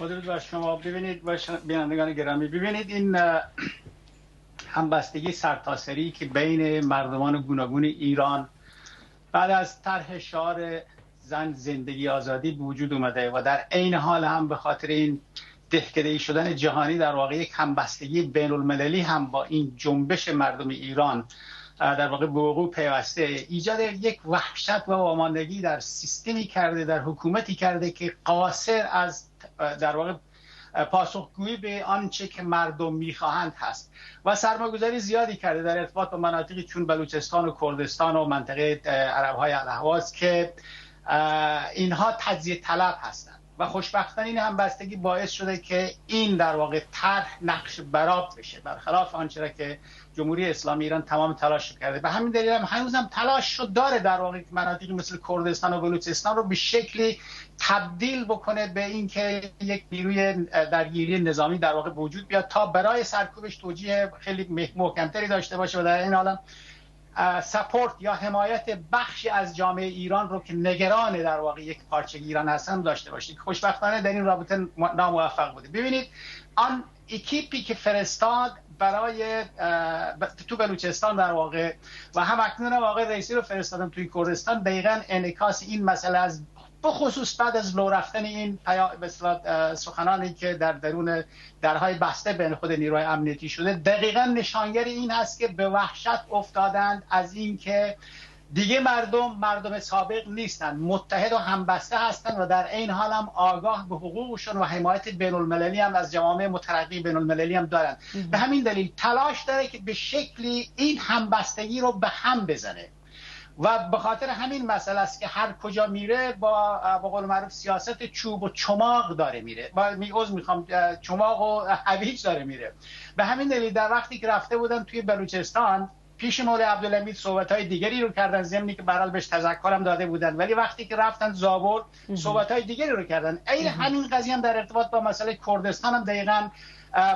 درود بر شما. ببینید بینندگان گرامی، ببینید این همبستگی سرتاسری که بین مردمان گوناگون ایران بعد از طرح شعار زن زندگی آزادی به وجود اومده و در عین حال هم به خاطر این دهکده‌ای شدن جهانی در واقع یک همبستگی بین المللی هم با این جنبش مردم ایران در واقع به وقوع پیوسته، ایجاد یک وحشت و واماندگی در سیستمی کرده، در حکومتی کرده که قاصر از در واقع پاسخگویی به آنچه که مردم میخواهند هست و سرمایه‌گذاری زیادی کرده در ارتباط با مناطقی چون بلوچستان و کردستان و منطقه عرب‌های الاهواز که اینها تجزیه طلب هستند و خوشبختانه این همبستگی باعث شده که این در واقع طرح نقش برآب بشه، برخلاف آنچه را که جمهوری اسلامی ایران تمام تلاش کرده. به همین دلیل هم هنوزم تلاش شد داره در واقع مناطقی مثل کردستان و بلوچستان رو به شکلی تبدیل بکنه به اینکه یک نیروی درگیری نظامی در واقع وجود بیاد تا برای سرکوبش توجیه خیلی محکمتری داشته باشه و در این حال سپورت یا حمایت بخشی از جامعه ایران رو که نگران در واقع یک پارچه ایران هستن داشته باشید. خوشبختانه در این رابطه ناموفق بوده. ببینید آن اکیپی که فرستاد برای تو بلوچستان در واقع و هم اکنون آقای رئیسی رو فرستادم توی کردستان، دقیقاً انعکاس این مسئله از بخصوص بعد از لو رفتن این سخنانی که در درون درهای بسته بین خود نیروهای امنیتی شده، دقیقاً نشانگر این هست که به وحشت افتادند از این که دیگه مردم سابق نیستند، متحد و همبسته هستند و در این حال هم آگاه به حقوقشون و حمایت بین المللی هم از جوامع مترقی بین المللی هم دارند. به همین دلیل تلاش داره که به شکلی این همبستگی رو به هم بزنه و به خاطر همین مسئله است که هر کجا میره با قول معروف سیاست چوب و چماق داره میره، چماق و هویج داره میره. به همین دلیل در وقتی که رفته بودن توی بلوچستان پیش مولوی عبدالحمید صحبت‌های دیگری رو کردن، ضمنی که برال بهش تذکرم داده بودن، ولی وقتی که رفتن زابل صحبت‌های دیگری رو کردن. این همین قضیه هم در ارتباط با مسئله کردستان هم دقیقاً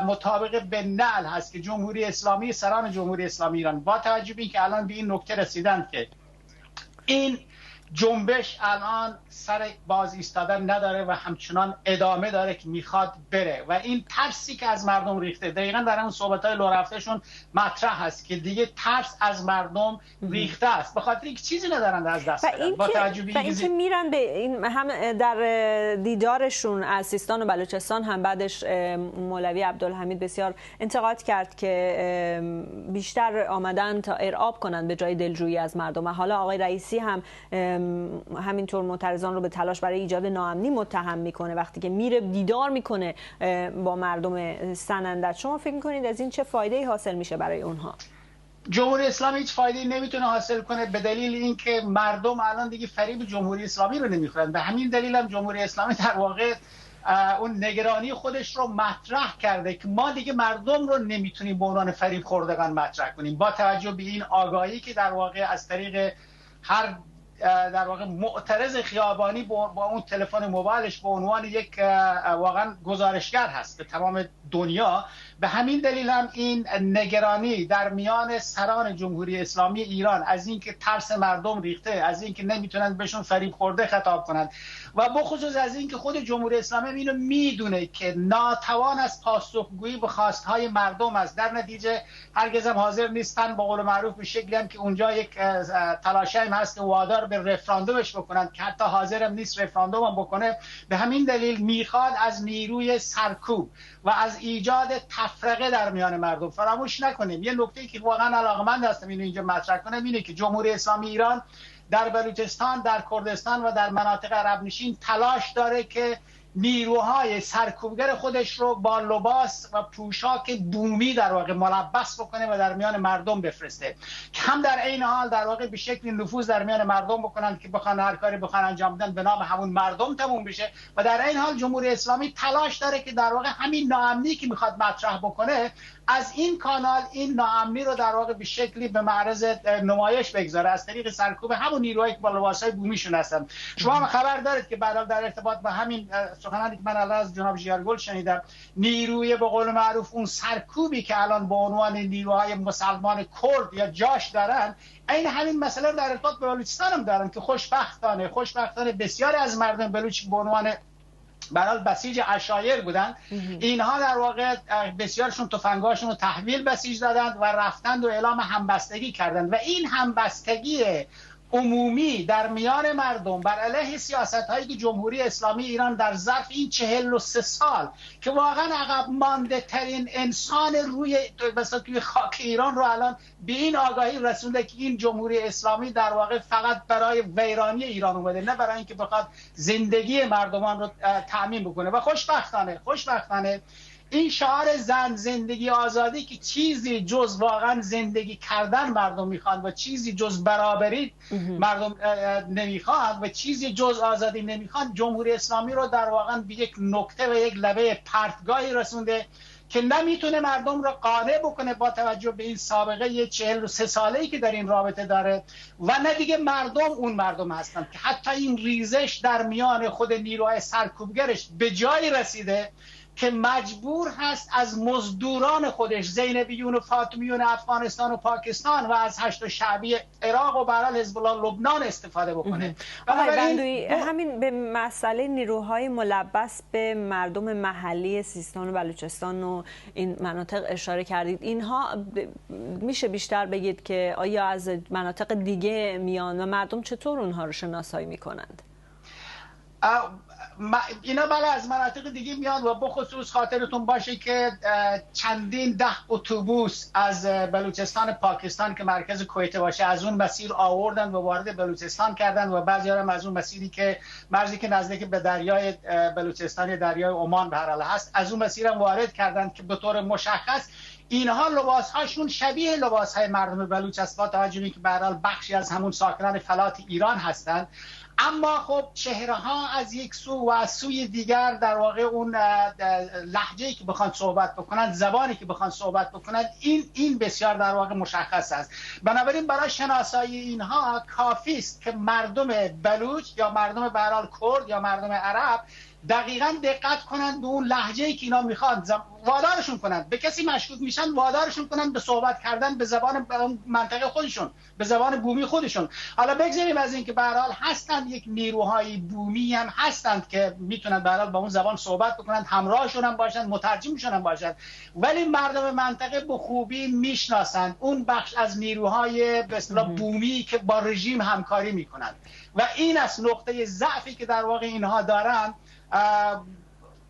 مطابق به نعل هست که جمهوری اسلامی، سران جمهوری اسلامی ایران با توجه به اینکه الان به این نکته رسیدن که این جنبش الان سر باز ایستادن نداره و همچنان ادامه داره که میخواد بره و این ترسی که از مردم ریخته دقیقاً در اون صحبت‌های لو رفتهشون مطرح هست که دیگه ترس از مردم ریخته است به خاطر اینکه چیزی ندارن از دست بدن. با توجه به اینکه میرن به این هم در دیدارشون از سیستان و بلوچستان هم بعدش مولوی عبدالحمید بسیار انتقاد کرد که بیشتر آمدن تا ارعاب کنن به جای دلجویی از مردم و حالا آقای رئیسی هم همینطور معترضان رو به تلاش برای ایجاد ناامنی متهم میکنه وقتی که میره دیدار میکنه با مردم سنندج. شما فکر میکنید از این چه فایده‌ای حاصل میشه برای اونها؟ جمهوری اسلامی هیچ فایده‌ای نمیتونه حاصل کنه به دلیل اینکه مردم الان دیگه فریب جمهوری اسلامی رو نمیخورن. به همین دلیل هم جمهوری اسلامی در واقع اون نگرانی خودش رو مطرح کرده که ما دیگه مردم رو نمیتونیم به عنوان فریب خوردگان مطرح کنیم با توجه به این آگاهی که در واقع از طریق هر در واقع معترض خیابانی با اون تلفن موبایلش به عنوان یک واقعا گزارشگر هست به تمام دنیا. به همین دلیل هم این نگرانی در میان سران جمهوری اسلامی ایران از اینکه ترس مردم ریخته، از اینکه نمیتونن بهشون فریب خورده خطاب کنند و بخصوص از اینکه خود جمهوری اسلامی اینو میدونه که ناتوان از پاسخگویی به خواستهای مردم است، در نتیجه هرگز هم حاضر نیستن به قول معروف به شکلی هم که اونجا یک تلاش هم هست که وادار به رفراندومش بکنن که حتی حاضر هم نیست رفراندوم هم بکنه. به همین دلیل میخواد از نیروی سرکوب و از ایجاد تفرقه در میان مردم. فراموش نکنیم یه نکته‌ای که واقعا علاقه‌مند هستم اینو اینجا مطرح کنم اینه که جمهوری اسلامی ایران در بلوچستان، در کردستان و در مناطق عرب نشین تلاش داره که نیروهای سرکوبگر خودش رو با لباس و پوشاک بومی در واقع ملبس بکنه و در میان مردم بفرسته که هم در عین حال در واقع به شکلی نفوذ در میان مردم بکنن که بخوان هر کاری بخوان انجام بدن به نام همون مردم تموم بشه و در عین حال جمهوری اسلامی تلاش داره که در واقع همین ناامنی که میخواد مطرح بکنه از این کانال این ناامنی رو در واقع به شکلی به معرض نمایش بگذاره از طریق سرکوب همون نیروهایی که با لباسای بومیشون هستن. شما هم خبر دارید که بعد در ارتباط با همین سخنانی که من الان از جناب ژیارگل شنیدم، نیروی به قول معروف اون سرکوبی که الان به عنوان نیروهای مسلمان کرد یا جاش دارن، این همین مسئله رو در ارتباط با بلوچستان هم دارن که خوشبختانه بسیاری از مردم بلوچ به عنوان برای بسیج عشایر بودند. اینها در واقع بسیارشون تفنگاشون رو تحویل بسیج دادند و رفتند و اعلام همبستگی کردند و این همبستگی عمومی در میان مردم بر علیه سیاست‌هایی که جمهوری اسلامی ایران در ظرف این 43 سال که واقعا عقب مانده ترین انسان روی توی خاک ایران رو الان به این آگاهی رسونده که این جمهوری اسلامی در واقع فقط برای ویرانی ایران اومده، نه برای اینکه بخواد زندگی مردمان رو تأمین بکنه. و خوشبختانه این شعار زن زندگی آزادی که چیزی جز واقعا زندگی کردن مردم میخوان و چیزی جز برابری مردم نمیخوان و چیزی جز آزادی نمیخوان، جمهوری اسلامی رو در واقع به یک نقطه و یک لبه پرتگاهی رسونده که نمیتونه مردم رو قانع بکنه با توجه به این سابقه 43 ساله‌ای که در این رابطه داره و نه دیگه مردم اون مردم هستن که حتی این ریزش در میان خود نیروهای سرکوبگرش به جایی رسیده که مجبور هست از مزدوران خودش، زینبیون و فاطمیون افغانستان و پاکستان و از هشت شعبی عراق و برای حزب الله لبنان استفاده بکنه. آقای بندویی، همین به مسئله نیروهای ملبس به مردم محلی سیستان و بلوچستان و این مناطق اشاره کردید. اینها میشه بیشتر بگید که آیا از مناطق دیگه میان و مردم چطور اونها رو شناسایی میکنند؟ اینا بله از مناطق دیگه میان و بخصوص خاطرتون باشه که چندین 10 اتوبوس از بلوچستان پاکستان که مرکز کویت باشه از اون مسیر آوردن و وارد بلوچستان کردن و بعضی هم از اون مسیری که مرزی که نزدیک به دریای بلوچستان دریای عمان به هر حال هست از اون مسیر هم وارد کردن که به طور مشخص اینها لباسهاشون شبیه لباسهای مردم بلوچ است با توجه به اینکه به هر حال بخشی از همون ساکنان فلات ایران هستند. اما خب چهره ها از یک سو و از سوی دیگر در واقع اون لهجه‌ای که بخوان صحبت بکنن، زبانی که بخوان صحبت بکنن، این بسیار در واقع مشخص است. بنابراین برای شناسایی اینها کافی است که مردم بلوچ یا مردم به هر حال کرد یا مردم عرب دقیقاً دقت کنند به اون لهجه‌ای که اینا میخوان، وادارشون کنند. به کسی مشکوک میشن وادارشون کنند به صحبت کردن به زبان منطقه خودشون، به زبان بومی خودشون. حالا بگذاریم از این که به هر حال هستند یک نیروهای بومی هم هستند که میتونن به هر حال با اون زبان صحبت بکنند، همراهشون هم باشند، مترجمشون هم باشند، ولی مردم منطقه به خوبی میشناسند اون بخش از نیروهای به اصطلاح بومی که با رژیم همکاری میکنند و این از نقطه ضعفی که در واقع اینها دارند.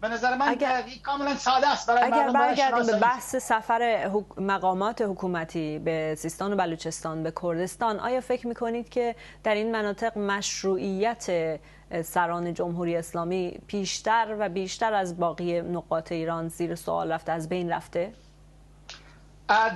به نظر من کاملا ساده است برای اگر برگردیم به بحث سفر مقامات حکومتی به سیستان و بلوچستان به کردستان، آیا فکر میکنید که در این مناطق مشروعیت سران جمهوری اسلامی بیشتر و بیشتر از باقی نقاط ایران زیر سوال رفته، از بین رفته؟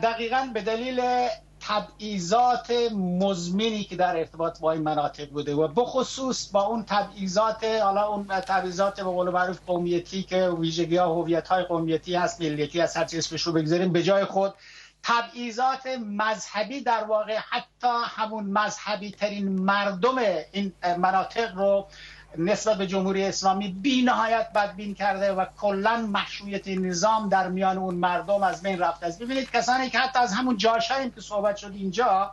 دقیقاً به دلیل تبعیضات مزمنی که در ارتباط با این مناطق بوده و بخصوص با اون تبعیضات، حالا اون تبعیضات به قول معروف قومیتی که ویژگی‌ها هویت‌های قومیتی هست، ملیتی هست، هر چی اسمش رو بگذاریم، به جای خود تبعیضات مذهبی در واقع حتی همون مذهبی ترین مردم این مناطق رو نسبت به جمهوری اسلامی بی نهایت بدبین کرده و کلا مشروعیت نظام در میان اون مردم از بین رفته است. ببینید کسانی که حتی از همون جاشایی که صحبت شد اینجا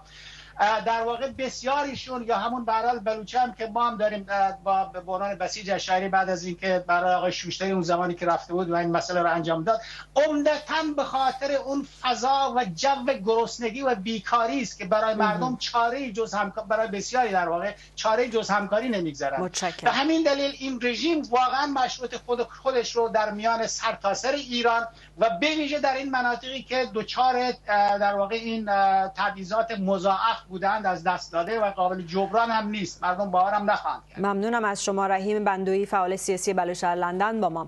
در واقع بسیاریشون یا همون برال بلوچه هم که ما هم داریم با بحران بسیج اشعری بعد از اینکه برای آقای شوشتری اون زمانی که رفته بود و این مسئله رو انجام داد، عمدتاً به خاطر اون فضا و جو گرسنگی و بیکاری است که برای مردم چاره جز همکاری، برای بسیاری در واقع چاره جز همکاری نمیگذارن. به همین دلیل این رژیم واقعا مشروط خودش رو در میان سرتاسر ایران و به ویژه در این مناطقی که دچار در واقع این تبعیضات مضاعف بودند از دست داده و قابل جبران هم نیست. مردم باور هم نخواهند کرد. ممنونم از شما. رحیم بندویی، فعال سیاسی بلوچستان لندن با ما.